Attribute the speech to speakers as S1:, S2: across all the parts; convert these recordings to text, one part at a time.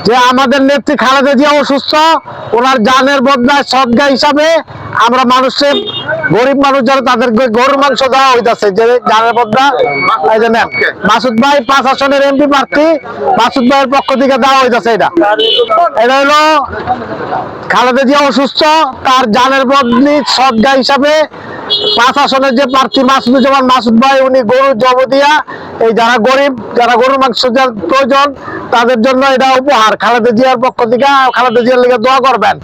S1: যে আমাদের নেত্রী খালেদা জিয়া অসুস্থ, ওনার জানের বদলায় সদকা হিসাবে আমরা মানুষের গরিব মানুষ যারা তাদেরকে গরুর মাংস দেওয়া হইতেছে, যে জানের বদলা এই যে নেন মাসুদ ভাই 5 আসনের এমপি প্রার্থী, মাসুদ ভাইয়ের পক্ষ থেকে দেওয়া হইতেছে। এটা হলো খালেদা জিয়া অসুস্থ, তার জানের বদলি সদকা হিসাবে 5 আসনের যে প্রার্থী মাসুদুজ্জামান মাসুদ ভাই, উনি গরু জব দিয়া এই যারা গরিব, যারা গরুর মাংস প্রয়োজন তাদের জন্য এটা উপহার খালেদা জিয়ার পক্ষ থেকে। খালেদা জিয়ার লিগে দোয়া করবেন।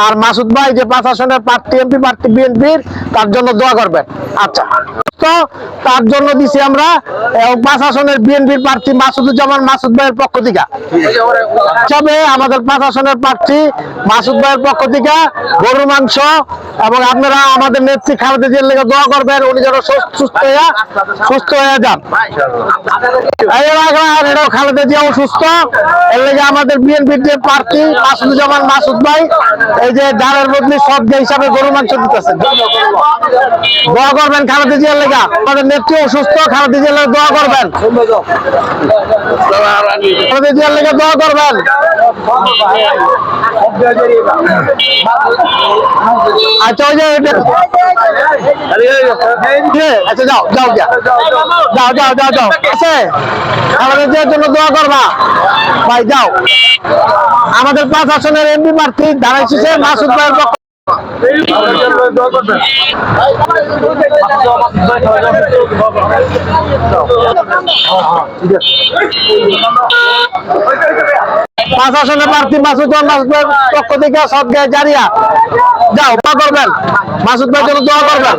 S1: আর মাসুদ ভাই যে 5 আসনের প্রার্থী এমপি প্রার্থী বিএনপির, তার জন্য দোয়া করবেন। আচ্ছা, তো তার জন্য দিছি আমরা 5 আসনের বিএনপির প্রার্থী মাসুদুজ্জামান মাসুদ ভাইয়ের পক্ষ থেকে হিসাবে আমাদের 5 আসনের প্রার্থী মাসুদ ভাইয়ের পক্ষ থেকে গরুর মাংস, এবং আপনারা আমাদের নেত্রী খালেদা জিয়ার লেগে দোয়া করবেন, উনি যেন সুস্থ হয়ে যান। এটাও খালেদা জিয়া অসুস্থ, এর লেগে আমাদের বিএনপির যে প্রার্থী মাসুদুজ্জামান মাসুদ ভাই এই যে জানের বদলি সদকা হিসাবে গরুর মাংস দিতেছেন। দোয়া করবেন খালেদা জিয়ার লেগে, আমাদের নেত্রী অসুস্থ, খালেদা জিয়ার লেগে দোয়া করবেন, খালেদা জিয়ার লেগে দোয়া করবেন। আচ্ছা, ওই যে আচ্ছা, যাও যাও যাও যাও যাও যাও আছে, খালেদা জিয়ার জন্য দোয়া করবা ভাই, যাও। আমাদের 5 আসনের এমপি প্রার্থী দাঁড়াইছে মাসুদ ভাইয়ের পক্ষ। পাঁচ আসনের প্রার্থী মাসুদুজ্জামান মাসুদ ভাইয়ের পক্ষ থেকে সদকা জারিয়া, যাও দোয়া করবেন, মাসুদ ভাইয়ের জন্য দোয়া করবেন।